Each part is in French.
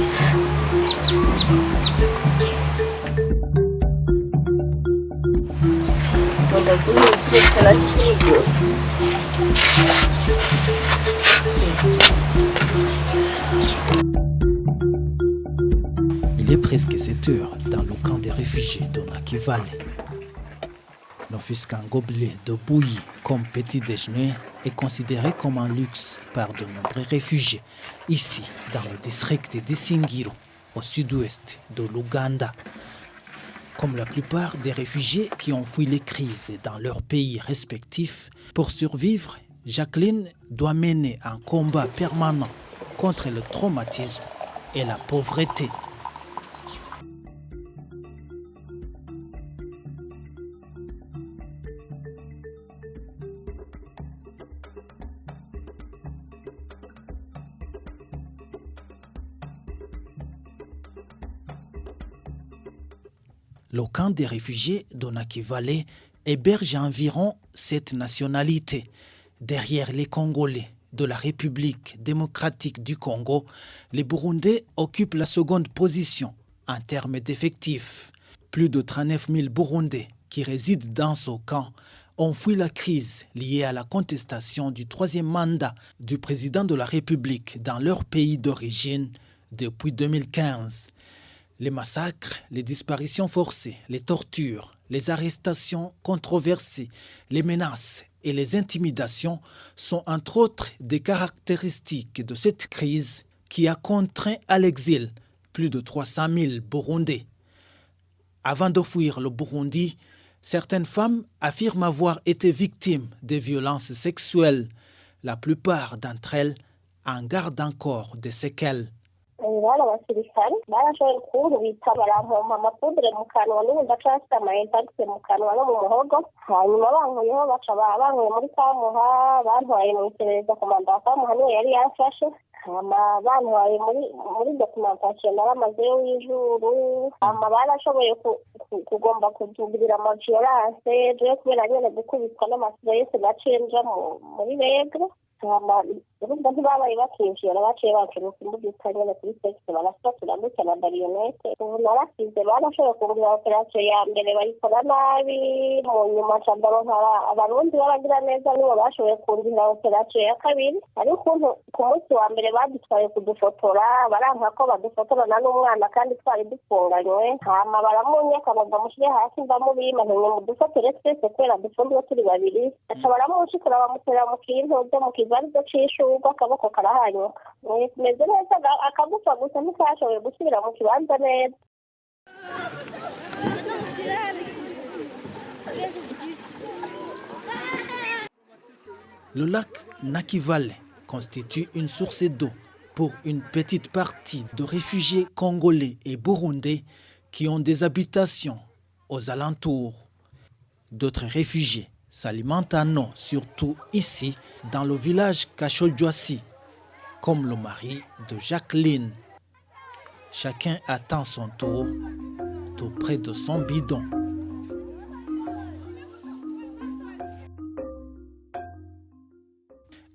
yose. Il est presque 7 heures dans le camp des réfugiés de Nakivale. N'offusquant gobelet de bouillie comme petit déjeuner est considéré comme un luxe par de nombreux réfugiés ici dans le district d'Isingiro, au sud-ouest de l'Ouganda. Comme la plupart des réfugiés qui ont fui les crises dans leurs pays respectifs, pour survivre, Jacqueline doit mener un combat permanent contre le traumatisme et la pauvreté. Le camp des réfugiés de Nakivale héberge environ 7 nationalités. Derrière les Congolais de la République démocratique du Congo, les Burundais occupent la seconde position en termes d'effectifs. Plus de 39 000 Burundais qui résident dans ce camp ont fui la crise liée à la contestation du 3e mandat du président de la République dans leur pays d'origine depuis 2015. Les massacres, les disparitions forcées, les tortures, les arrestations controversées, les menaces et les intimidations sont entre autres des caractéristiques de cette crise qui a contraint à l'exil plus de 300 000 Burundais. Avant de fuir le Burundi, certaines femmes affirment avoir été victimes de violences sexuelles. La plupart d'entre elles en gardent encore des séquelles. bari abasirikare barashoboye kunkubita barampompa amapudure mu kanwa n'ubu ndacafite amainfagise mu kanwa no mu muhogo hanyuma bankuyeho baca bankuye muri kamuha bantwaye mu iperereza komanda wa kamuha niwe yari yamfashe bantwaye muri documentation naramazeyo w'ijuru barashoboye kugomba kutugirira amaviolence je kubera nyene gukubitwa n'amastress naciye nja muri regre urumva ntibabaye bakinjira baciye bacuruza imbuga nyene kuri sexe barasatura ndetse na marionette ubu narasize barashoboye kungura operation ya mbere bayikora nabi mu nyuma candaronka abarundi baragira neza nibo bashoboye kungura operation ya kabiri ariko ku munsi wa mbere badutwaye kudufotora baranka ko badufotorana n'umwana kandi twari dufunganywe hama baramunyeka bamushyire hasi ndamubima nkenye mu dufotore twese kubera dufunzwe turi babiri aca baramushikura bamutera mu kintu byo mu kizarizo c'ishurwa akaboko karahanyuka meze neza akagufa gusa ntikashoboye gusubira mu kibanza neza. Le lac Nakivale constitue une source d'eau pour une petite partie de réfugiés congolais et burundais qui ont des habitations aux alentours. D'autres réfugiés s'alimentent en eau, surtout ici, dans le village Kachojwasi, comme le mari de Jacqueline. Chacun attend son tour, tout près de son bidon.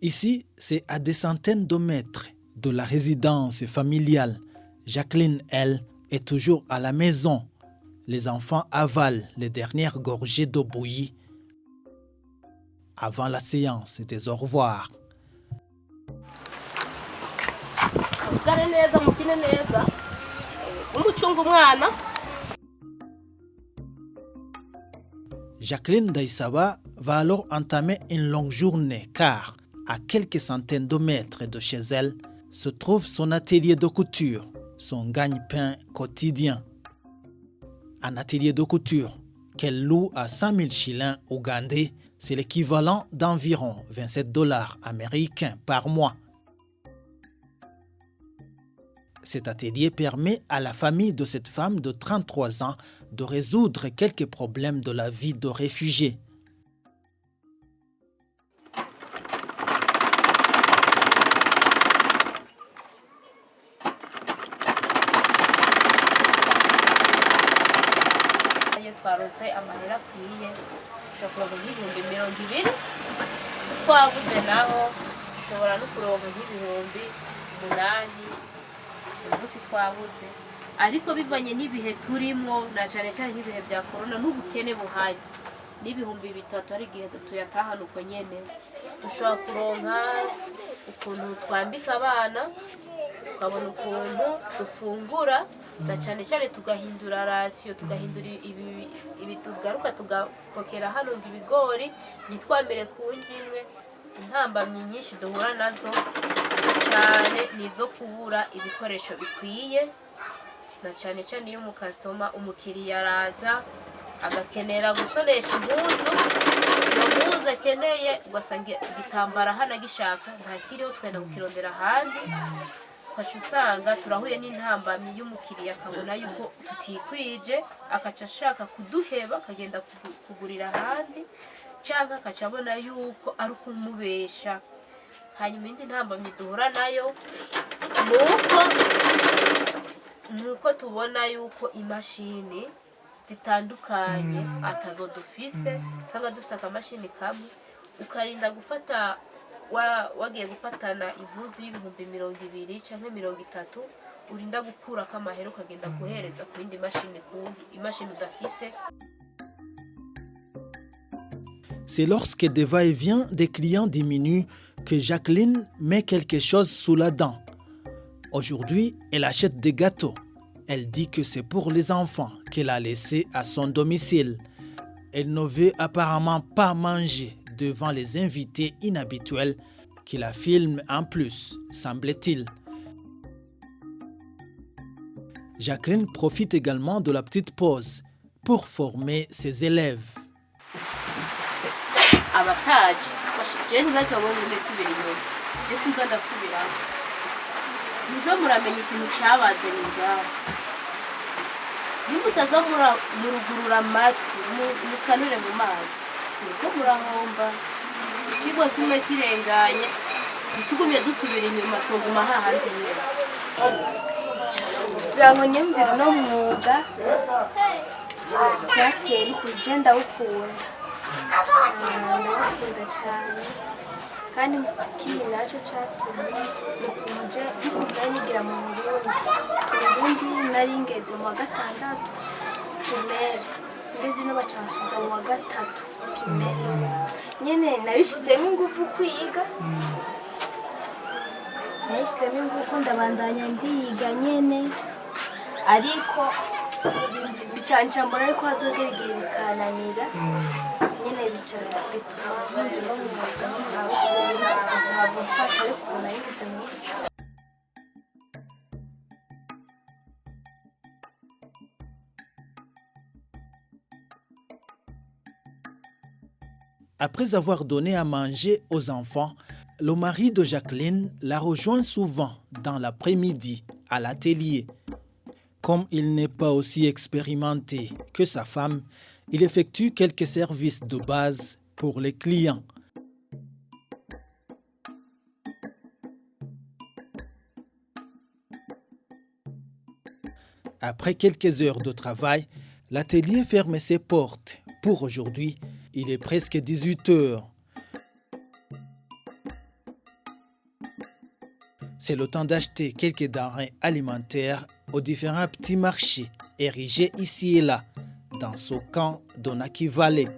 Ici, c'est à des centaines de mètres de la résidence familiale. Jacqueline, elle, est toujours à la maison. Les enfants avalent les dernières gorgées d'eau bouillie avant la séance des au revoir. Jacqueline Daïsaba va alors entamer une longue journée car à quelques centaines de mètres de chez elle se trouve son atelier de couture, son gagne-pain quotidien. Un atelier de couture qu'elle loue à 100 000 shillings ougandais, c'est l'équivalent d'environ 27 $ américains par mois. Cet atelier permet à la famille de cette femme de 33 ans de résoudre quelques problèmes de la vie de réfugiés. twarose amahera akwiye dushobora kuronka nk'ibihumbi 20 twabuze naho dushobora no kuronka nk'ibihumbi 8 uyu munsi twabuze ariko bivanye n'ibihe turimo na cyane cyane nk'ibihe bya korona n'ubukene buhari n'ibihumbi bitatu ari igihe tuyatahana uko nyene dushobora kuronka ukuntu twambika abana tukabona ukuntu dufungura na cyane cyane tugahindura rasiyo tugahindura ibi tugaruka tugakokera hano ngo ibigori ntitwamere ku ngimwe intambamyi nyinshi duhura nazo cyane nizo kubura ibikoresho bikwiye na cyane cyane iyo umukiriya araza agakenera gusoresha impuzu iyo mpuzu akeneye ugasanga igitambara hano agishaka ntakiriho twenda kukirondera ahandi ukaca usanga turahuye n'intambamyi y'umukiriya akabona yuko tutikwije akaca ashaka kuduheba akagenda kugurira ahandi cyangwa akaca abona yuko ari ukumubesha hanyuma indi ntambamyi duhura nayo nuko tubona yuko imashini zitandukanye atazo dufise usanga dufise akamashini kamwe ukarinda gufata wagiye gufatana impuzu y'ibihumbi 200 canke 30 urinda gukura kamahera ukagenda guhereza ku yindi mashini imashini udafise. C'est lorsque des va-et-vient des clients diminuent que Jacqueline met quelque chose sous la dent. Aujourd'hui, elle achète des gâteaux. Elle dit que c'est pour les enfants qu'elle a laissés à son domicile. Elle ne veut apparemment pas manger devant les invités inhabituels qui la filment en plus, semble-t-il. Jacqueline profite également de la petite pause pour former ses élèves. Abataji bashije ntibazo bo mbesubira inyuma ndetse nzandasubira nizo muramenye ikintu cyabazanye ngaho nimutaza murugurura amatwi mukanure mu maso niko murahomba ikigwa kimwe kirenganye tugumye dusubira inyuma tuguma hahandi nyine byango nyemvira no mwuga byateye kugenda ukunda ndakunda cyane kandi kiri nacyo cyatumye nje nigira mu Burundi nari ngeze mu wa gatandatu primaire ngeze no bacansubiza mu wa gatatu primaire nyene nabishizemo ingufu kwiga nabishizemo ingufu ndabandanya ndiga nyene ariko bicancambura ariko hazogera igihe bikananira nyene bicatsi bituma nkundira umwuga n'umwuga nzabafasha ariko ubona yize mu ico. Après avoir donné à manger aux enfants, le mari de Jacqueline la rejoint souvent dans l'après-midi à l'atelier. Comme il n'est pas aussi expérimenté que sa femme, il effectue quelques services de base pour les clients. Après quelques heures de travail, l'atelier ferme ses portes. Pour aujourd'hui, il est presque 18 heures. C'est le temps d'acheter quelques denrées alimentaires aux différents petits marchés érigés ici et là, dans ce camp d'Onaki Valley.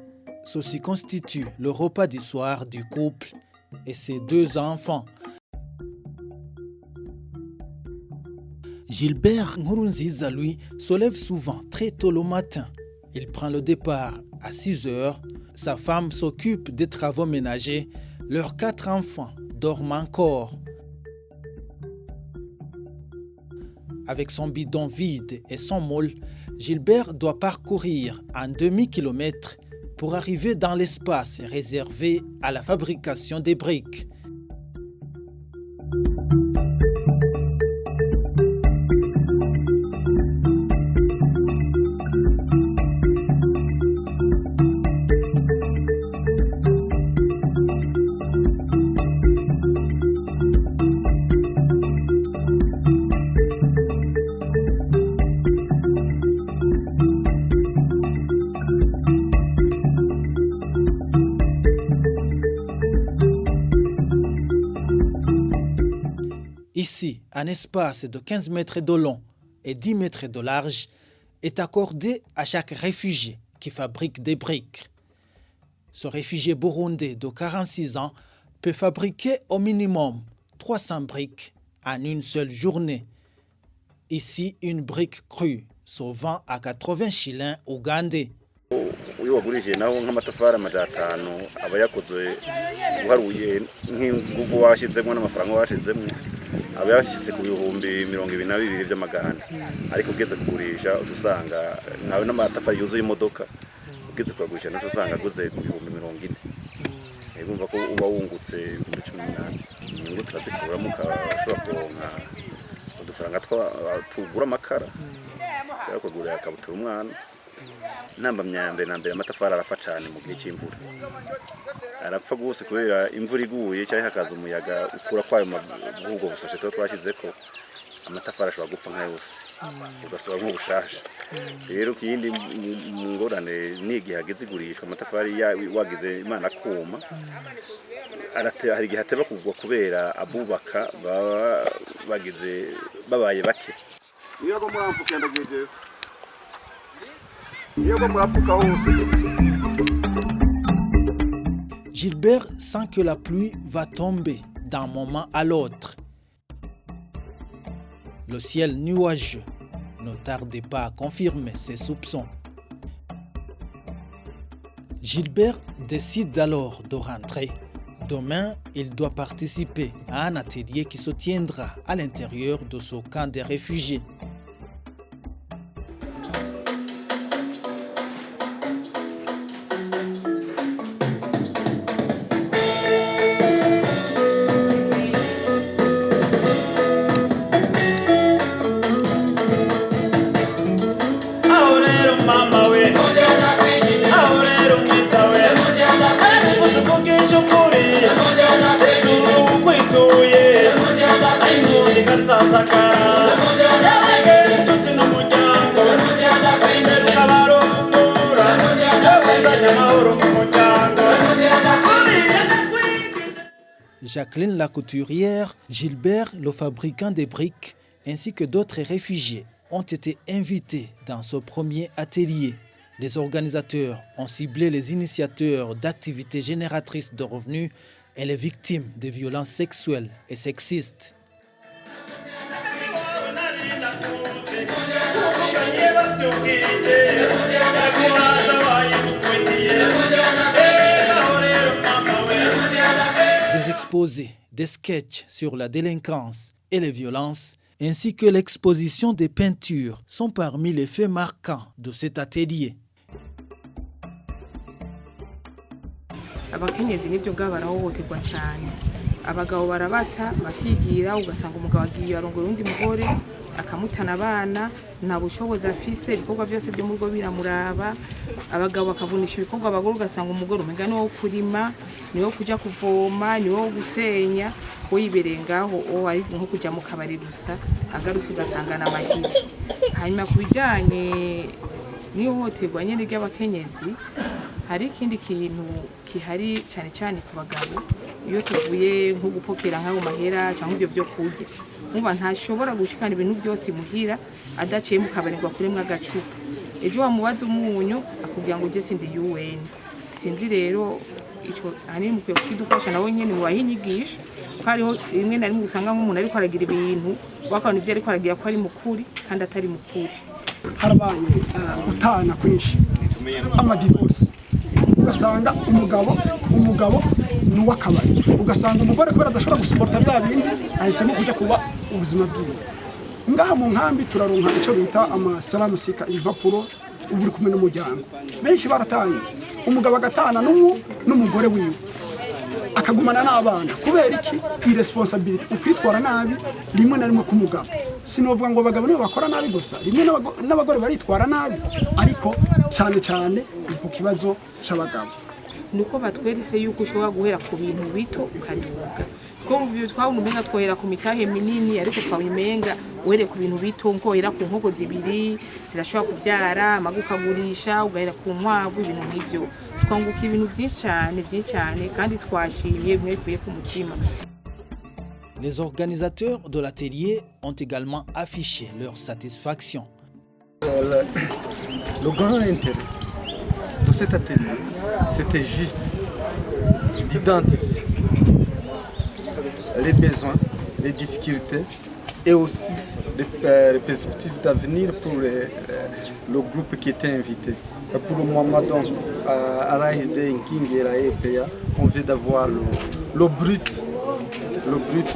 Ceci constitue le repas du soir du couple et ses 2 enfants. Gilbert Nkurunziza, lui, se lève souvent très tôt le matin. Il prend le départ à 6 heures. Sa femme s'occupe des travaux ménagers. Leurs 4 enfants dorment encore. Avec son bidon vide et son moule, Gilbert doit parcourir un demi-kilomètre pour arriver dans l'espace réservé à la fabrication des briques. Ici, un espace de 15 mètres de long et 10 mètres de large est accordé à chaque réfugié qui fabrique des briques. Ce réfugié burundais de 46 ans peut fabriquer au minimum 300 briques en une seule journée. Ici, une brique crue se vend à 80 shillings ougandais. Uyu wagurije nawo nk'amatafari amajatano aba yakoze uharuye nk'ingugu washizemwe n'amafaranga washizemwe aba yashitse ku bihumbi 22 by'amagana ariko ugeze kugurisha utusanga nawe n'amatafari yuzuye imodoka ugeze kugurisha naco usanga aguze ku bihumbi 40 urumva ko uba wungutse muri 18 inyungu turazikuramo ukashobora kuronka udufaranga tugura amakara cyangwa kugura akabutura umwana. Namba myambe nambere amatafari arafa cyane mu gihe cy'imvura arapfa gose kubera imvura iguye cyangwa hakaza umuyaga ukura kwayo mahubwo busashe twashize ko amatafari ashobora gupfa nka yose ugasubira nk'ubushasha. Rero kindi ngorane n'igihe hageze igurishwa amatafari wagize Imana kuma hari igihe hateba kugwa kubera abubaka bagize babaye bake. Iyo go muramfuka ndageje Gilbert sent que la pluie va tomber d'un moment à l'autre. Le ciel nuageux ne tarde pas à confirmer ses soupçons. Gilbert décide alors de rentrer. Demain, il doit participer à un atelier qui se tiendra à l'intérieur de ce camp des réfugiés. Jacqueline la couturière, Gilbert le fabricant des briques, ainsi que d'autres réfugiés ont été invités dans ce premier atelier. Les organisateurs ont ciblé les initiateurs d'activités génératrices de revenus et les victimes de violences sexuelles et sexistes. Des exposés, des sketchs sur la délinquance et les violences, ainsi que l'exposition des peintures sont parmi les faits marquants de cet atelier. Abakenyezi nibyo barahohoterwa cyane. Abagabo barabata bakigira ugasanga umugabo agiye arongora undi mugore akamutana abana nta bushobozi afise ibikorwa byose byo mu rugo biramuraba. Abagabo bakavunisha ibikorwa abagore ugasanga umugore umenya niwo kurima niwo kujya kuvoma niwo gusenya wiberengaho o ari nko kujya mu kabari gusa agarutse ugasanga na mahiri. Hanyuma kubijanye n'ihohoterwa nyene ry'abakenyezi hari ikindi kintu kihari cyane cyane ku bagabo iyo tuvuye nko gupokera nk'aho mahera cyangwa ibyo byo kurya nkuba ntashobora gushikana ibintu byose muhira adaciye mu kabarirwa kuremwa agacupa ejo wamubaza umunyu akubwira ngo je sindi UN sinzi rero ico hani mukwiye kudufasha nawe nyene mu bahinyigisha hariho rimwe na rimwe usanga nk'umuntu ariko aragira ibintu bakabona ibyo ariko aragira ko ari mukuri kandi atari mukuri. Harabaye gutana kwinshi amadivorce ugasanga umugabo n'uwakabari ugasanga umugore kubera adashobora gusuporta bya bindi ahisemo kujya kuba ubuzima bwiwe. Ngaha mu nkambi turaronka icyo bita amasalamu sika impapuro uburi kumwe n'umuryango benshi baratanye umugabo agatana n'umugore wiwe akagumana n'abana kubera iki irresponsibility ukwitwara nabi rimwe na rimwe ku mugabo. Sinovuga ngo abagabo nibo bakora nabi gusa rimwe n'abagore baritwara nabi ariko cyane cyane ku kibazo cy'abagabo nuko batwerese yuko ushobora guhera ku bintu bito ukaduga ko muvyo twabona umenga twohera ku mitahe minini ariko twabimenga uhere ku bintu bito nkohera ku nkoko zibiri zirashobora kubyara amagukagurisha ugahera ku nkwavu ibintu nk'ibyo twanguka ibintu byinshi cyane kandi twashimye bimwe bivuye ku mutima. Les organisateurs de l'atelier ont également affiché leur satisfaction. Le grand intérêt de cet atelier, c'était juste d'identifier les besoins, les difficultés et aussi les perspectives d'avenir pour le groupe qui était invité. Pour le moment, donc, à l'ASD, King et la EPA, on vient d'avoir le brut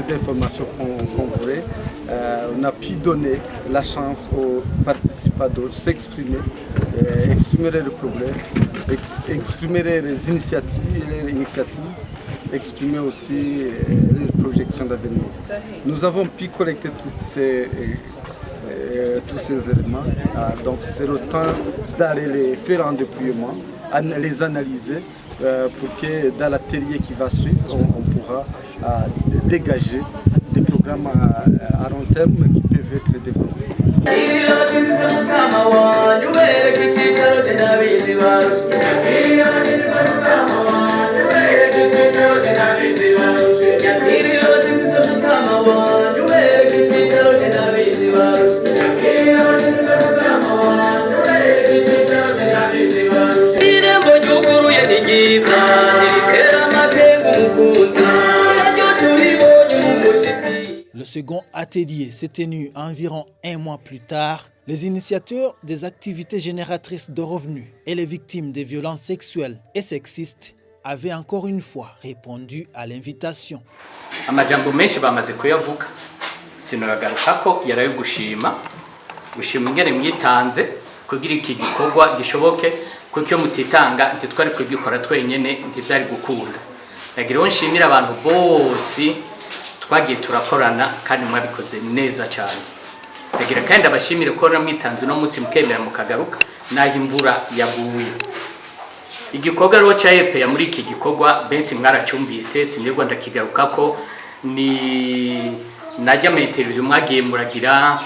d'informations qu'on voulait. On a pu donner la chance aux participants de s'exprimer, exprimer les problèmes, exprimer les initiatives, exprimer aussi les projections d'avenir. Nous avons pu collecter tous ces éléments, donc c'est le temps d'aller les faire en déploiement, les analyser pour que dans l'atelier qui va suivre, on pourra dégager des programmes à long terme qui peuvent être développés. Le second atelier s'est tenu environ un mois plus tard. Les initiateurs des activités génératrices de revenus et les victimes des violences sexuelles et sexistes avaient encore une fois répondu à l'invitation. Amajambo menshi bamaze kuyavuga sinoyagarukako yarayo gushima ingene mwitanze kugira iki gikorwa gishoboke kuko iyo mutitanga ntitwari kugikora twenyene ntivyari gukunda. Nagira nshimira abantu bose twagiye turakorana kandi mwabikoze neza cyane. Nagira kandi abashimire ko namwitanze no munsi mukemera mukagaruka naho imvura yaguye. Igikorwa rero cha EPA muri iki gikorwa bensi mwaracyumvise sinirwa ndakigarukako ni najya mu interview mwagiye muragira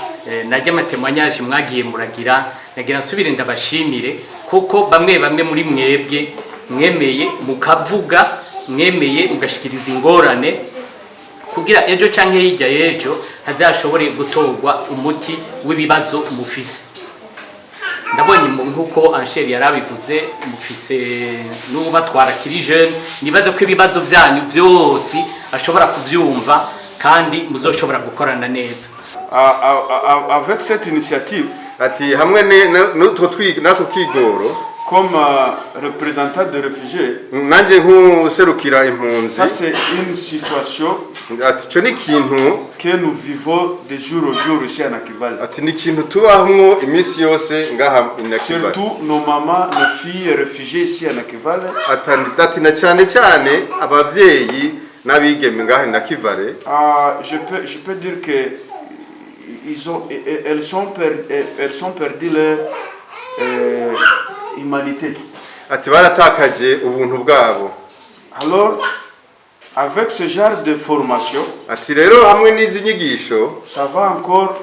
najya amatemwanyaje mwagiye muragira nagira nsubire ndabashimire kuko bamwe muri mwebwe mwemeye mukavuga mwemeye mugashikiriza ingorane kugira ejo canke hirya yejo hazashobore gutorwa umuti w'ibibazo mufise. Ndabonye nkuko Angel yarabivuze mufise n'ubatwara kiri jeune nibaze ko ibibazo byanyu byose ashobora kubyumva kandi muzoshobora gukorana neza. Avec cette initiative, ati hamwe n'utwo nako kigoro comme représentant de réfugiés, nanje nk'userukira impunzi, ça c'est une situation ati cyo ni kintu que nous vivons de jour au jour ici à Nakivale. Ati ni kintu tubamwo iminsi yose ngaha Nakivale. Surtout nos mamans, nos filles réfugiées ici à Nakivale. Ati na cyane abavyeyi n'abigeme ngaha Nakivale. Je peux dire que elles sont perdues leur humanité. Ati baratakaje ubuntu bwabo. Alors avec ce genre de formation, ati rero hamwe n'izi nyigisho ça va encore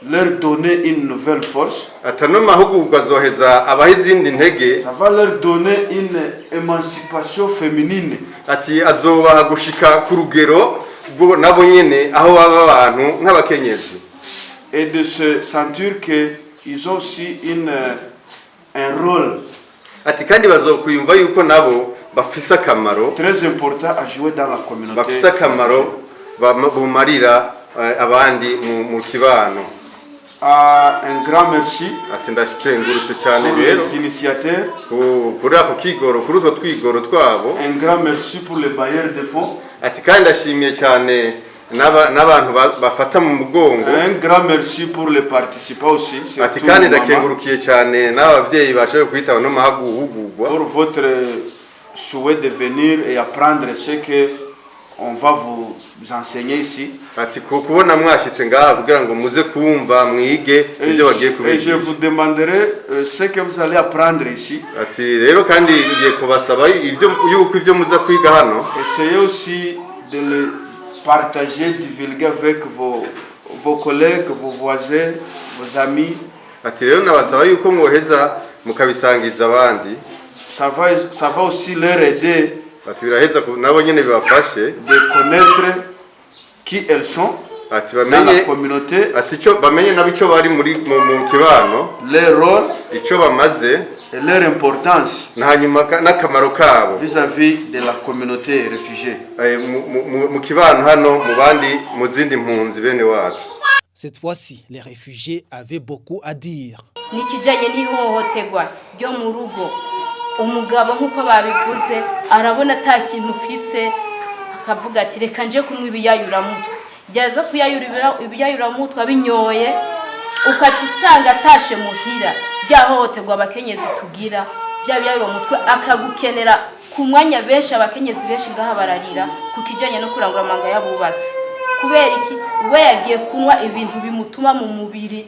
leur donner une nouvelle force. Atano mahugurwa zoheza abahizindi ntege. Ça va leur donner une émancipation féminine. Ati azobaha gushika ku rugero bwo nabo nyene aho baba abantu nk'abakenyezi. Et de se sentir que ils ont aussi un rôle. Ati kandi bazokwiyumva yuko nabo bafise akamaro très important à jouer dans la communauté. Bafise akamaro bumarira abandi mu kibano. Un grand merci. Ati ndashengurutse cyane rero les initiateurs kuri ako kigoro kuri utwo twigoro twabo. Un grand merci pour les bailleurs de fonds. Ati kandi ndashimiye cyane n'abantu bafata mu mugongo. Un grand merci pour les participants aussi. Ati kandi ndakengurukiye cyane n'abavyeyi bashoboye kwitaba no mahaguhugurwa. Pour votre souhait de venir et apprendre ce que on va vous enseigner ici. Ati kubona mwashitse ngaha kugira ngo muze kumva mwige ibyo bagiye kubigisha. Et je vous demanderai ce que vous allez apprendre ici. Ati rero kandi igiye kubasaba yuko ivyo muza kwiga hano. Essayez aussi de le partager, divulguer avec vos collègues, vos voisins, vos amis. Ati rero nabasaba yuko mwoheza mukabisangiza abandi. Ça va aussi leur aider ati biraheza nabo nyene bibafashe de connaître qui elles sont ati dans bamenye la communauté, ati cyo bamenye nabico bari muri mu kibano, leur rôle ico bamaze et leur importance hanyuma n'akamaro kabo vis-à-vis de la communauté réfugiée. mu kibano hano mu bandi mu zindi mpunzi bene wacu. Cette fois-ci, les réfugiés avaient beaucoup à dire. Nikijanye n'ihohoterwa ryo mu rugo, umugabo nkuko babivuze arabona ata kintu ufise akavuga ati reka nje kunywa ibiyayura mutwe. Byaza kuyayura ibiyayura mutwe abinyoye ukaca usanga atashe muhira byahohoterwa abakenyezi tugira bya biyayura mutwe akagukenera ku mwanya benshi abakenyezi benshi ngaha bararira kukijanye no kurangura amanga yabubatse. Kubera iki we yagiye kunywa ibintu bimutuma mu mubiri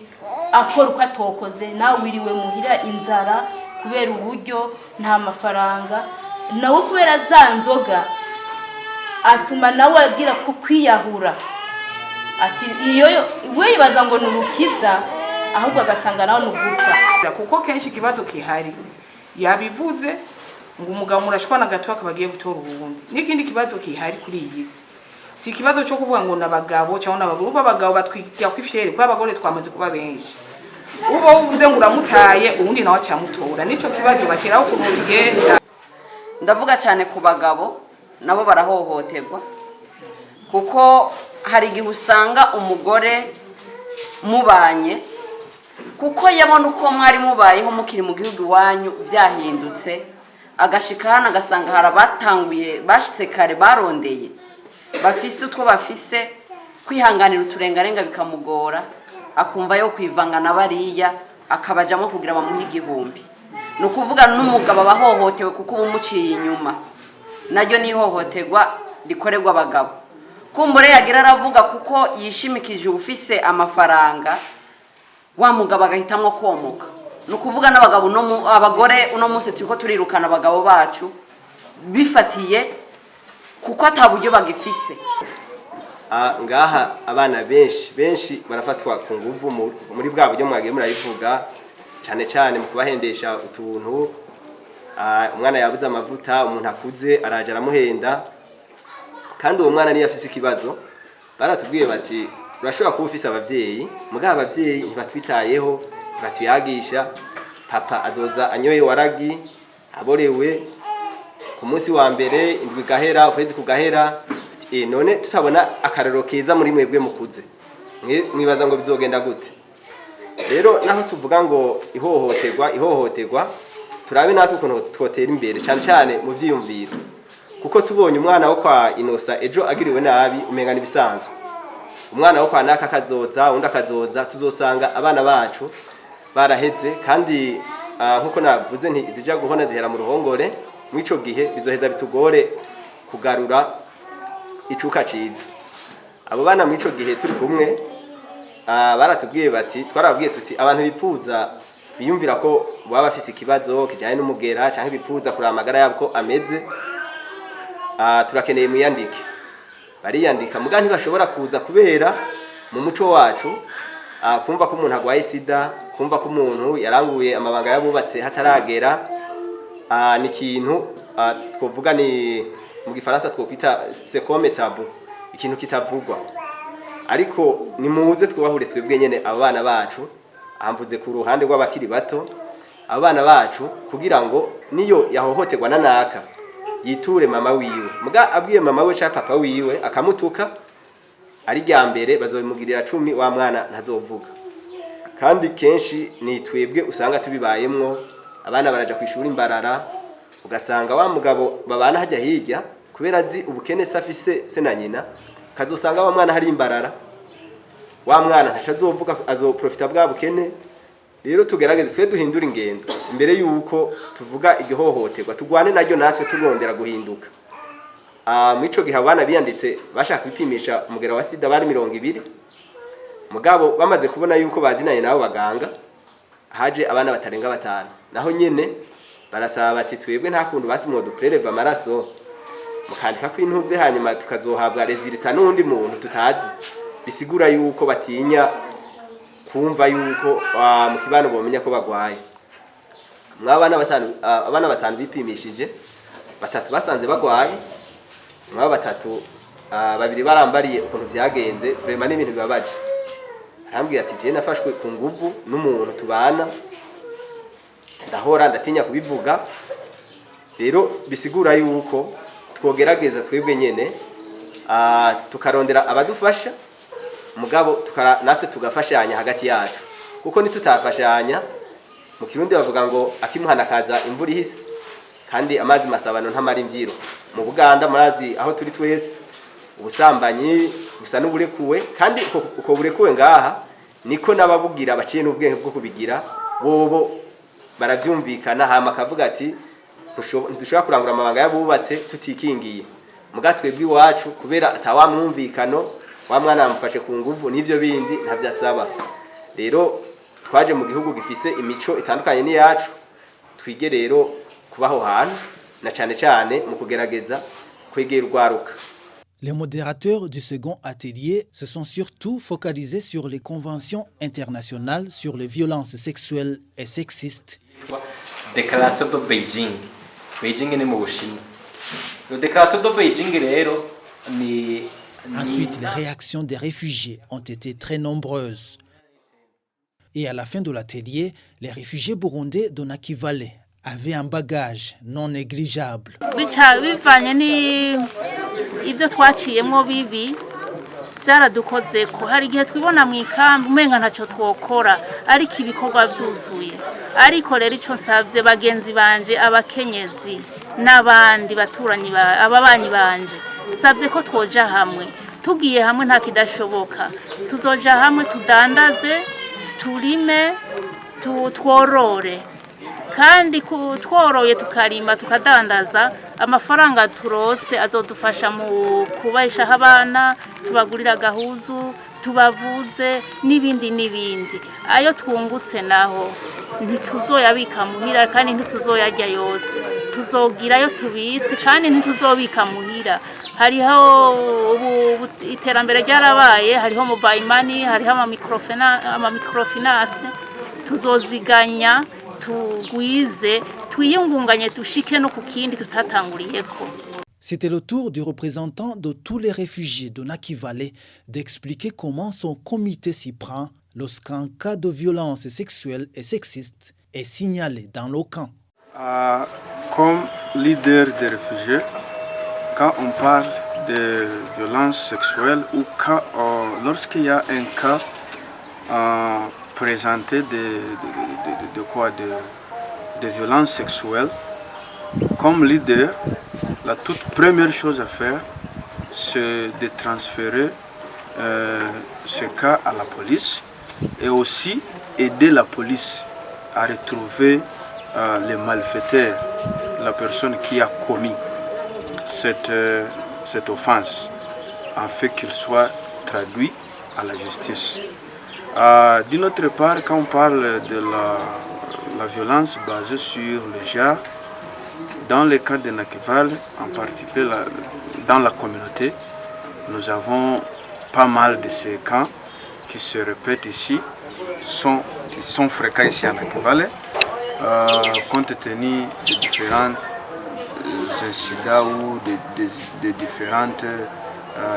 akora uko atokoze nawe wiriwe muhira inzara kubera uburyo nta mafaranga nawe kubera za nzoga atuma nawe agira ko kwiyahura ati iyo we yibaza ngo nurukiza ahubwo agasanga nawe nugupfa kuko kenshi ikibazo kihari yabivuze ngo umugabo murashwana gato akabagiye gutora ubundi n'ikindi kibazo kihari kuri iyi si ikibazo cyo kuvuga ngo nabagabo cyangwa nabagabo uva abagabo batwikira kwifyere kwa abagore twamaze kuba benshi ubo uvuze ngo uramutaye ubundi nawe cyamutora nico kibazo bakiraho ku bigenda. Ndavuga cyane ku bagabo nabo barahohoterwa kuko hari igihe usanga umugore mubanye kuko yabona uko mwari mubayeho mukiri mu gihugu iwanyu byahindutse agashika hano agasanga harabatanguye bashitse kare barondeye bafise utwo bafise kwihanganira uturengarenga bikamugora akumva yo kwivanga na bariya akabajamo kugira bamuhe igihumbi. No kuvuga n'umugabo abahohotewe kuko ubumuciye inyuma naryo ni hohoterwa rikorerwa abagabo. Kumbure yagira aravuga kuko yishimikije ufise amafaranga wa mugabo agahitamwo komoka. No kuvuga n'abagabo no abagore uno munsi turiko turirukana abagabo bacu bifatiye kuko ataburyo bagifise. Ngaha abana benshi barafatwa ku nguvu muri bwa buryo mwagiye murayivuga cyane cyane mu kubahendesha utuntu. Umwana yabuze amavuta umuntu akuze araje aramuhenda kandi uwo mwana niyo afise ikibazo baratubwiye bati urashobora kuba ufise abavyeyi mugabo abavyeyi ntibatwitayeho batuyagisha papa azoza anyoye waragi aborewe ku munsi wa mbere indwi gahera ukwezi kugahera none tutabona akarero keza muri mwebwe mukuze mwibaza ngo bizogenda gute. Rero naho tuvuga ngo ihohoterwa turabe natwe ukuntu twotera imbere cyane cyane mu vyiyumviro kuko tubonye umwana wo kwa Inosa ejo agiriwe nabi umenga nibisanzwe umwana wo kwa naka kazoza undi akazoza tuzosanga abana bacu baraheze kandi nkuko navuze nti izija guhona zihera mu ruhongore mwico gihe bizoheza bitugore kugarura icuka ciza. Abo bana mwico gihe turi kumwe baratubwiye bati twarabwiye tuti abantu bipfuza biyumvira ko baba bafise ikibazo kijanye n'umugera canke bipfuza kuramagara yabo ko ameze turakeneye muyandike. Bariyandika muga ntibashobora kuza kubera mu muco wacu kumva ko umuntu agwaye sida kumva ko umuntu yaranguye amabanga yabubatse hataragera ni kintu twovuga ni mu gifaransa twokwita c'est comme tabou ikintu kitavugwa ariko ni muze twabahure twebwe nyene abana bacu amvuze ku ruhande rw'abakiri bato abana bacu kugira ngo niyo yahohoterwa nanaka yiture mama wiwe muga abwiye mama we cha papa wiwe akamutuka ari ryambere bazobimugirira 10 wa mwana ntazovuga kandi kenshi ni twebwe usanga tubibayemwo abana baraja kwishura imbarara ugasanga wa mugabo babana hajya hirya kubera azi ubukene safise se na nyina kazosanga wa mwana hari imbarara wa mwana ntazovuga azoprofita bwa bukene. Rero tugerageze twe duhindura ingendo imbere yuko tuvuga igihohoterwa tugwane naryo natwe turondera guhinduka. Mwico gihe abana biyanditse bashaka kwipimisha umugera wa sida bari 200 mugabo bamaze kubona yuko bazinanye nabo baganga haje abana batarenga 5 naho nyene barasaba bati twebwe nta kuntu basimwo dupreleva amaraso mukandika kwintuze hanyuma tukazohabwa resultat n'undi muntu tutazi bisigura yuko batinya kumva yuko mu kibano bomenya ko bagwaye. Abana batanu bipimishije batatu basanze bagwaye mwaba batatu babiri barambariye ukuntu byagenze vraiment n'ibintu bibabaje. Arambwira ati je nafashwe ku nguvu n'umuntu tubana, ndahora ndatinya kubivuga. Rero bisigura yuko twogerageza twebwe nyene tukarondera abadufasha, mugabo natwe tugafashanya hagati yacu, kuko nitutafashanya mu Kirundi bavuga ngo akimuhana kaza imvura ihise kandi amazi masabano ntamara imvyiro. Mu Buganda murazi aho turi twese ubusambanyi busa n'uburekuwe, kandi uko burekuwe ngaha niko nababugira baciye n'ubwenge bwo kubigira bobo baravyumvikana, hama akavuga ati ntidushobora kurangura amabanga y'abubatse tutikingiye. Muga twebwe iwacu kubera atawamwumvikano wa mwana amufashe ku nguvu n'ivyo bindi ntavyasaba. Rero twaje mu gihugu gifise imico itandukanye n'iyacu, twige rero kubaho hantu na cane cane mu kugerageza kwegera urwaruka. Les modérateurs du second atelier se sont surtout focalisés sur les conventions internationales sur les violences sexuelles et sexistes. Déclaration de Beijing. Beijing ni mu Bushinwa. La déclaration de Beijing rero ni Ensuite, les réactions des réfugiés ont été très nombreuses. Et à la fin de l'atelier, les réfugiés burundais de Nakivale avaient un bagage non négligeable. Ibyo twaciyemo bibi byaradukoze ko hari igihe twibona mu ikambi umenga ntacyo twokora, ariko ibikorwa byuzuye. Ariko rero icyo nsabye bagenzi banje abakenyezi n'abandi baturanyi ababanyi banje, nsabye ko twoja hamwe, tugiye hamwe nta kidashoboka. Tuzoja hamwe tudandaze, turime, tworore, kandi tworoye tukarima tukadandaza, amafaranga turose azodufasha mu kubaisha abana, tubagurira gahuzu, tubavuze n'ibindi n'ibindi. Ayo twungutse naho ntituzoyabika muhira kandi ntituzoyarya yose, tuzogira ayo tubitse kandi ntituzobika muhira. Hariho iterambere ryarabaye, hariho mobile money, hariho amamicrofinance, tuzoziganya tugwize twiyungunganye tushike no kukindi tutatanguriyeko. C'était le tour du représentant de tous les réfugiés de Nakivale d'expliquer comment son comité s'y prend lorsqu'un cas de violence sexuelle et sexiste est signalé dans le camp. Comme leader des réfugiés, quand on parle de violence sexuelle ou lorsqu'il y a un cas présenté de violence sexuelle, comme leader, la toute première chose à faire, c'est de transférer ce cas à la police et aussi aider la police à retrouver les malfaiteurs, la personne qui a commis cette offense, afin qu'il soit traduit à la justice. D'une autre part, quand on parle de la violence basée sur le genre, dans le cas de Nakivale, en particulier dans la communauté, nous avons pas mal de ces cas qui se répètent ici, qui sont fréquents ici à Nakivale, compte tenu de différents incidents ou de différentes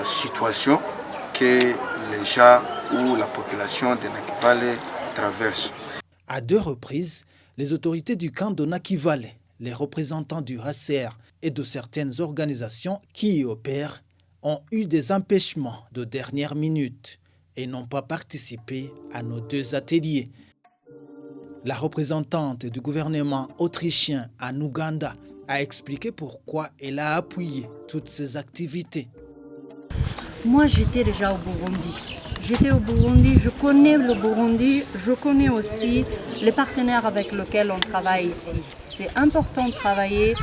situations que les gens ou la population de Nakivale traverse. À 2 reprises, les autorités du camp de Nakivale, les représentants du HCR et de certaines organisations qui y opèrent ont eu des empêchements de dernière minute et n'ont pas participé à nos 2 ateliers. La représentante du gouvernement autrichien en Ouganda a expliqué pourquoi elle a appuyé toutes ces activités. Moi, j'étais déjà au Burundi. J'étais au Burundi, je connais le Burundi, je connais aussi les partenaires avec lesquels on travaille ici. C'est important de travailler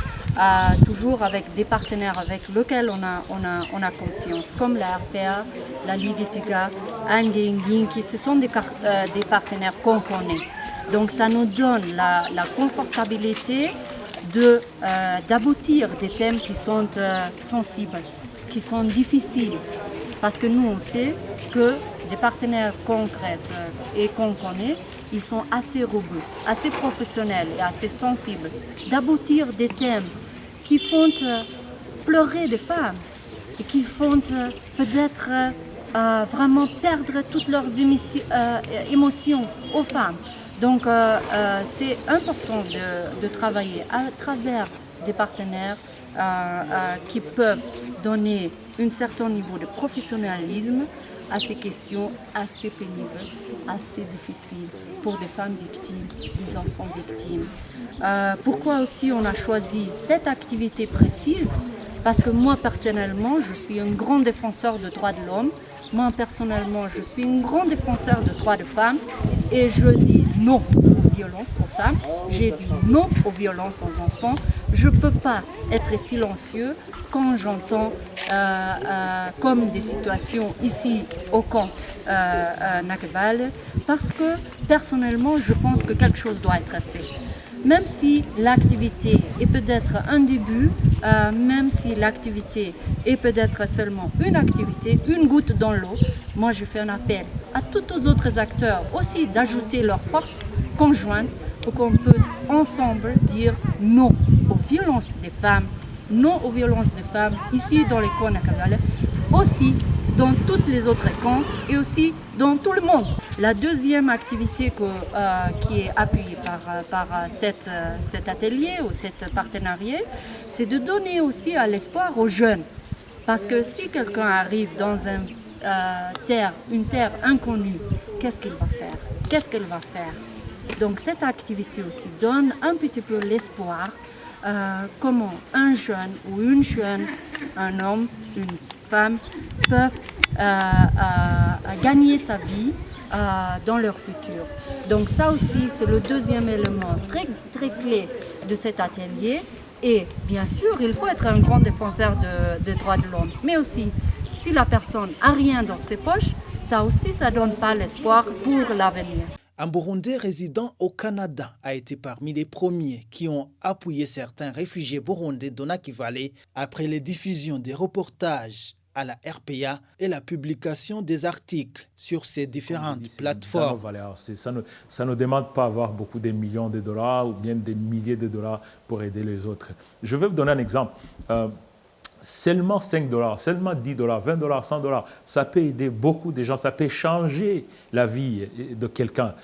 toujours avec des partenaires avec lesquels on a confiance, comme la RPA, la Ligue Ethiga, Angenginki, ce sont des partenaires qu'on connaît. Donc ça nous donne la confortabilité d'aboutir des thèmes qui sont sensibles, qui sont difficiles. Parce que nous, on sait que des partenaires concrets et qu'on connaît, ils sont assez robustes, assez professionnels et assez sensibles d'aboutir des thèmes qui font pleurer des femmes, et qui font peut-être vraiment perdre toutes leurs émotions aux femmes. Donc c'est important de travailler à travers des partenaires qui peuvent donner un certain niveau de professionnalisme à ces questions assez pénibles, assez difficiles pour des femmes victimes, des enfants victimes. Pourquoi aussi on a choisi cette activité précise? Parce que moi personnellement, je suis un grand défenseur des droits de l'homme. Moi personnellement, je suis un grand défenseur des droits des femmes et je dis non aux violences aux femmes, j'ai dit non aux violences aux enfants. Je ne peux pas être silencieux quand j'entends comme des situations ici au camp Nakivale, parce que personnellement, je pense que quelque chose doit être fait. Même si l'activité est peut-être un début, même si l'activité est peut-être seulement une activité, une goutte dans l'eau, moi je fais un appel à tous les autres acteurs aussi d'ajouter leur force conjointe pour qu'on peut ensemble dire non aux violences des femmes, non aux violences des femmes ici dans les camps Nakivale, aussi dans tous les autres camps et aussi dans tout le monde. La deuxième activité qui est appuyée par cet atelier ou cet partenariat, c'est de donner aussi à l'espoir aux jeunes. Parce que si quelqu'un arrive dans une terre inconnue, qu'est-ce qu'il va faire? Qu'est-ce qu'elle va faire? Donc cette activité aussi donne un petit peu l'espoir comment un jeune ou une jeune, un homme, une femme peuvent gagner sa vie dans leur futur. Donc ça aussi, c'est le deuxième élément très, très clé de cet atelier. Et bien sûr, il faut être un grand défenseur des droits de l'homme. Mais aussi, si la personne n'a rien dans ses poches, ça aussi, ça ne donne pas l'espoir pour l'avenir. Un Burundais résident au Canada a été parmi les premiers qui ont appuyé certains réfugiés burundais de Nakivale après les diffusions des reportages à la RPA et la publication des articles sur ces différentes plateformes. Ça ne demande pas avoir beaucoup de millions de dollars ou bien des milliers de dollars pour aider les autres. Je vais vous donner un exemple. Seulement 5 dollars, seulement 10 dollars, 20 dollars, 100 dollars, ça peut aider beaucoup de gens, ça peut changer la vie de quelqu'un.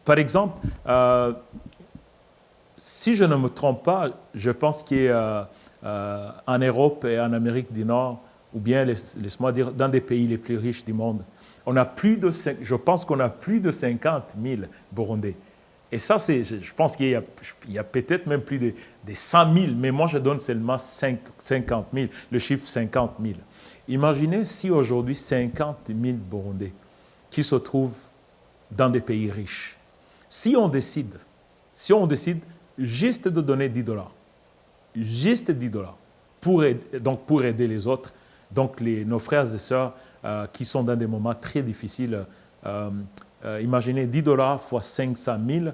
Par exemple, si je ne me trompe pas, je pense qu'en Europe et en Amérique du Nord, ou bien, laisse-moi dire, dans des pays les plus riches du monde, je pense qu'on a plus de 50 000 Burundais. Et ça, je pense qu'il y a peut-être même plus de 100 000, mais moi je donne seulement 50 000, le chiffre 50 000. Imaginez si aujourd'hui 50 000 Burundais qui se trouvent dans des pays riches. Si on décide juste de donner 10 dollars, juste 10 dollars, pour aider les autres, donc nos frères et sœurs qui sont dans des moments très difficiles. Imaginez 10 dollars fois 500 000,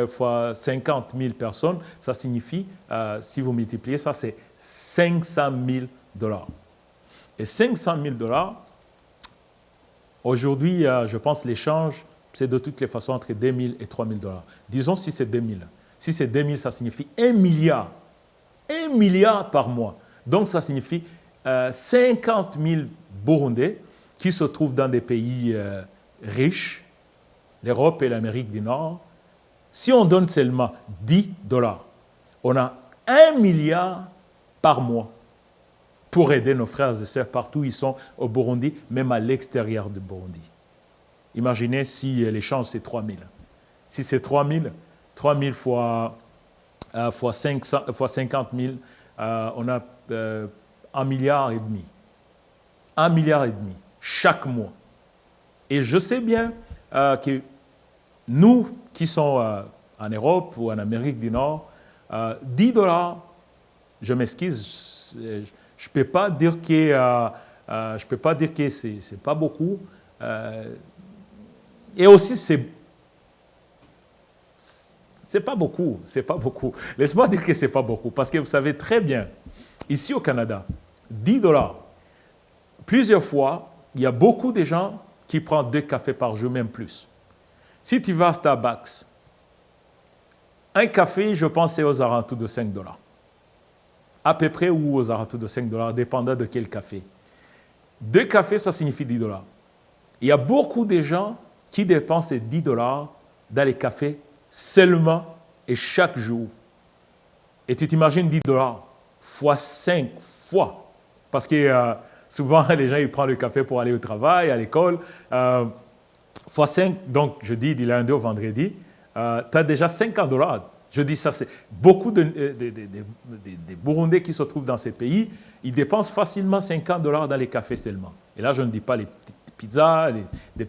fois 50 000 personnes, ça signifie, si vous multipliez ça, c'est 500 000 dollars. Et 500 000 dollars, aujourd'hui, je pense l'échange, c'est de toutes les façons entre 2 000 et 3 000 dollars. Disons si c'est 2 000. Si c'est 2 000, ça signifie 1 milliard. 1 milliard par mois. Donc ça signifie 50 000 Burundais qui se trouvent dans des pays riches, l'Europe et l'Amérique du Nord. Si on donne seulement 10 dollars, on a 1 milliard par mois pour aider nos frères et sœurs partout où ils sont au Burundi, même à l'extérieur du Burundi. Imaginez si l'échange c'est 3 000. Si c'est 3 000 fois 50 000, on a 1,5 milliard. 1,5 milliard chaque mois. Et je sais bien que nous qui sommes en Europe ou en Amérique du Nord, 10 dollars, je m'excuse, je ne peux pas dire que c'est pas beaucoup. Et aussi, c'est pas beaucoup, c'est pas beaucoup. Laisse-moi dire que c'est pas beaucoup, parce que vous savez très bien, ici au Canada, 10 dollars, plusieurs fois, il y a beaucoup de gens qui prennent 2 cafés par jour, même plus. Si tu vas à Starbucks, un café, je pense, c'est aux alentours de 5 dollars. à peu près ou aux alentours de 5 $, dépendant de quel café. 2 cafés, ça signifie 10 $. Il y a beaucoup de gens qui dépensent 10 $ dans les cafés seulement et chaque jour. Et tu t'imagines 10 $ fois 5 fois. Parce que souvent, les gens ils prennent le café pour aller au travail, à l'école. Fois 5, donc je dis du lundi au vendredi, tu as déjà 50 $. Je dis ça, c'est beaucoup de Burundais qui se trouvent dans ces pays, ils dépensent facilement 50 $ dans les cafés seulement. Et là, je ne dis pas les petites pizzas, des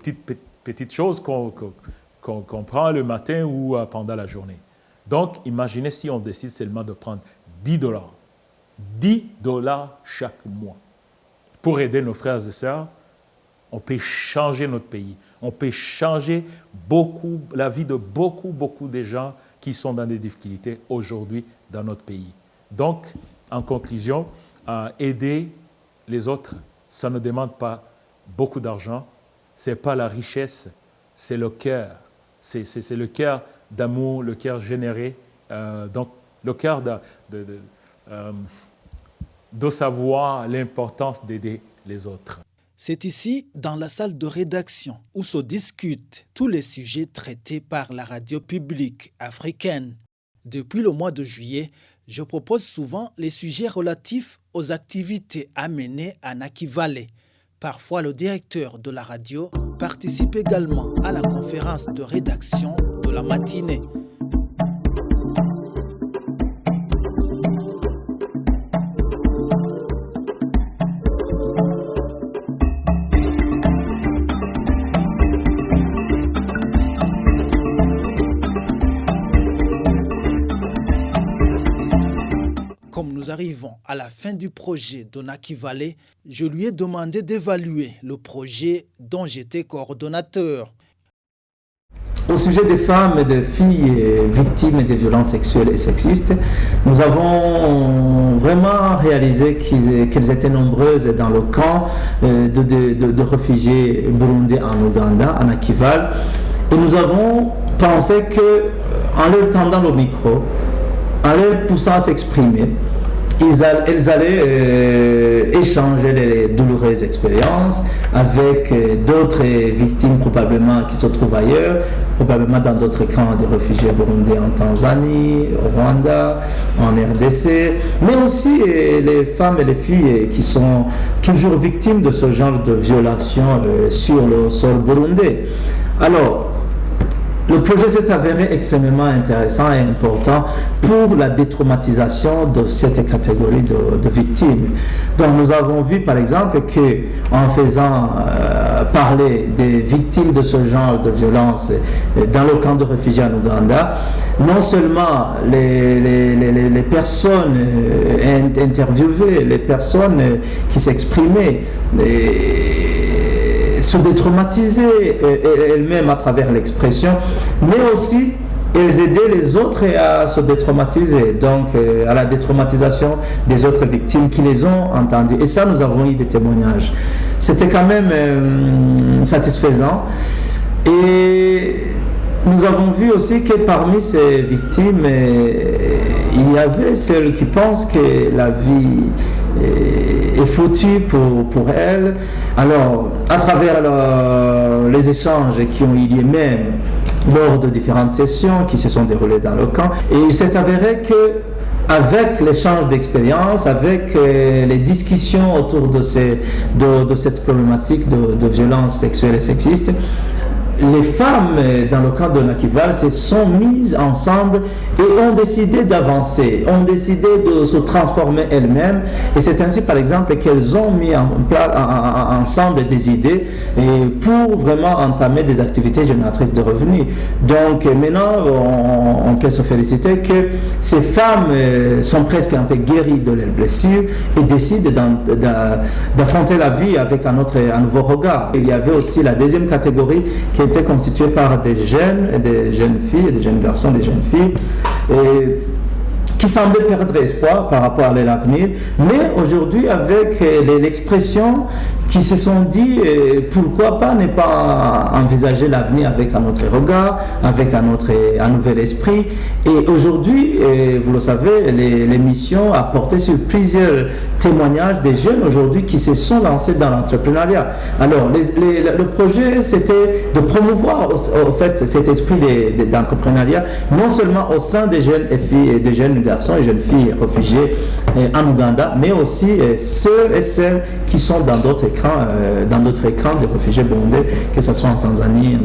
petites choses qu'on prend le matin ou pendant la journée. Donc, imaginez si on décide seulement de prendre 10 $. 10 $ chaque mois. Pour aider nos frères et sœurs, on peut changer notre pays. On peut changer la vie de beaucoup de gens qui sont dans des difficultés aujourd'hui dans notre pays. Donc, en conclusion, aider les autres, ça ne demande pas beaucoup d'argent, ce n'est pas la richesse, c'est le cœur. C'est le cœur d'amour, le cœur généré, donc le cœur de savoir l'importance d'aider les autres. C'est ici, dans la salle de rédaction, où se discutent tous les sujets traités par la radio publique africaine. Depuis le mois de juillet, je propose souvent les sujets relatifs aux activités à mener à Naki Valley. Parfois, le directeur de la radio participe également à la conférence de rédaction de la matinée. Comme nous arrivons à la fin du projet de Naki Valley, je lui ai demandé d'évaluer le projet dont j'étais coordonnateur. Au sujet des femmes et des filles victimes de violences sexuelles et sexistes, nous avons vraiment réalisé qu'elles étaient nombreuses dans le camp de réfugiés burundais en Ouganda, en Naki Valley. Et nous avons pensé qu'en leur tendant le micro, en les poussant à s'exprimer, elles allaient échanger les douloureuses expériences avec d'autres victimes probablement qui se trouvent ailleurs, probablement dans d'autres camps de réfugiés burundais en Tanzanie, au Rwanda, en RDC, mais aussi les femmes et les filles qui sont toujours victimes de ce genre de violations sur le sol burundais. Alors, le projet s'est avéré extrêmement intéressant et important pour la détraumatisation de cette catégorie de victimes. Donc nous avons vu par exemple qu'en faisant parler des victimes de ce genre de violence dans le camp de réfugiés en Ouganda, non seulement les personnes interviewées, les personnes qui s'exprimaient, se détraumatiser elles-mêmes à travers l'expression, mais aussi elles aidaient les autres à se détraumatiser, donc à la détraumatisation des autres victimes qui les ont entendues. Et ça, nous avons eu des témoignages. C'était quand même satisfaisant. Et nous avons vu aussi que parmi ces victimes, il y avait celles qui pensent que la vie est foutue pour elles. Alors, à travers les échanges qui ont eu lieu même lors de différentes sessions qui se sont déroulées dans le camp, et il s'est avéré que avec l'échange d'expériences, avec les discussions autour de cette problématique de violence sexuelle et sexiste, les femmes dans le camp de Naki Valley se sont mises ensemble et ont décidé d'avancer, ont décidé de se transformer elles-mêmes. Et c'est ainsi, par exemple, qu'elles ont mis ensemble des idées pour vraiment entamer des activités génératrices de revenus. Donc maintenant, on peut se féliciter que ces femmes sont presque un peu guéries de leurs blessures et décident d'affronter la vie avec un nouveau regard. Il y avait aussi la deuxième catégorie qui était constituée par des jeunes filles, des jeunes garçons, des jeunes filles, qui semblaient perdre espoir par rapport à l'avenir, mais aujourd'hui avec l'expression qui se sont dit pourquoi pas ne pas envisager l'avenir avec un autre regard, avec un nouvel esprit. Et aujourd'hui, vous le savez, l'émission a porté sur plusieurs témoignages des jeunes aujourd'hui qui se sont lancés dans l'entrepreneuriat. Alors, le projet, c'était de promouvoir au fait cet esprit d'entrepreneuriat, non seulement au sein des jeunes filles, des jeunes garçons et jeunes filles réfugiés en Ouganda, mais aussi ceux et celles qui sont dans d'autres camps de réfugiés burundais, que ce soit en Tanzanie,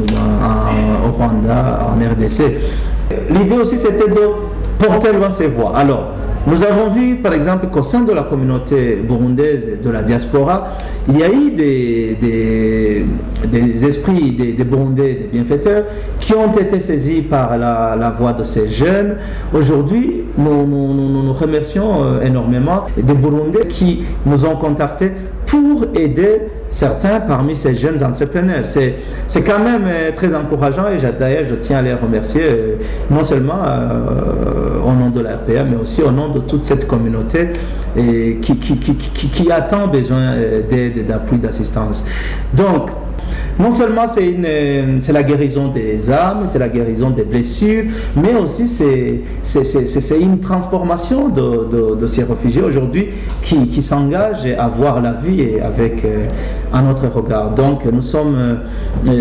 au Rwanda, en RDC. L'idée aussi, c'était de porter loin ces voix. Alors, nous avons vu, par exemple, qu'au sein de la communauté burundaise de la diaspora, il y a eu des esprits, des Burundais, des bienfaiteurs, qui ont été saisis par la voix de ces jeunes. Aujourd'hui, nous remercions énormément des Burundais qui nous ont contactés pour aider certains parmi ces jeunes entrepreneurs. C'est quand même très encourageant et d'ailleurs je tiens à les remercier non seulement au nom de la RPA mais aussi au nom de toute cette communauté qui a tant besoin d'aide, d'appui, d'assistance. Donc, non seulement c'est la guérison des âmes, c'est la guérison des blessures, mais aussi c'est une transformation de ces réfugiés aujourd'hui qui s'engagent à voir la vie avec un autre regard. Donc nous sommes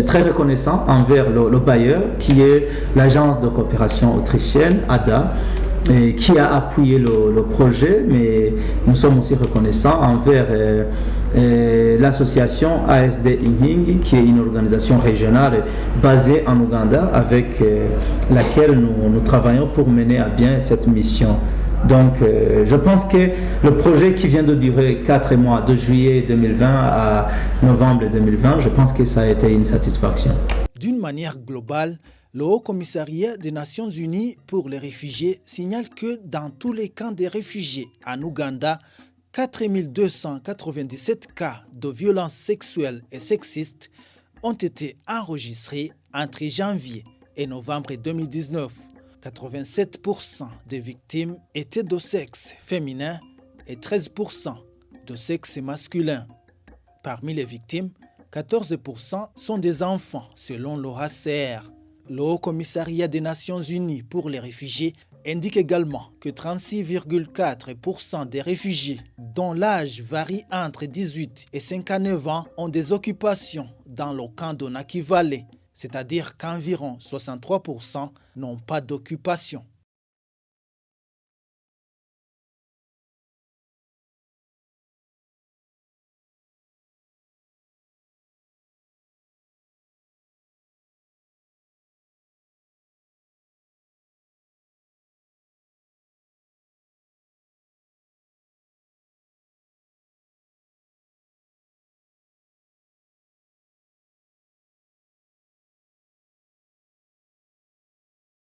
très reconnaissants envers le bailleur qui est l'agence de coopération autrichienne, ADA, qui a appuyé le projet, mais nous sommes aussi reconnaissants envers l'association ASD Inking, qui est une organisation régionale basée en Ouganda, avec laquelle nous travaillons pour mener à bien cette mission. Donc je pense que le projet qui vient de durer 4 mois, de juillet 2020 à novembre 2020, je pense que ça a été une satisfaction. D'une manière globale, le Haut Commissariat des Nations Unies pour les réfugiés signale que dans tous les camps des réfugiés en Ouganda, 4297 cas de violences sexuelles et sexistes ont été enregistrés entre janvier et novembre 2019. 87% des victimes étaient de sexe féminin et 13% de sexe masculin. Parmi les victimes, 14% sont des enfants selon l'OHCR. Le Haut Commissariat des Nations Unies pour les réfugiés indique également que 36,4% des réfugiés dont l'âge varie entre 18 et 59 ans ont des occupations dans le camp de Nakivale, c'est-à-dire qu'environ 63% n'ont pas d'occupation.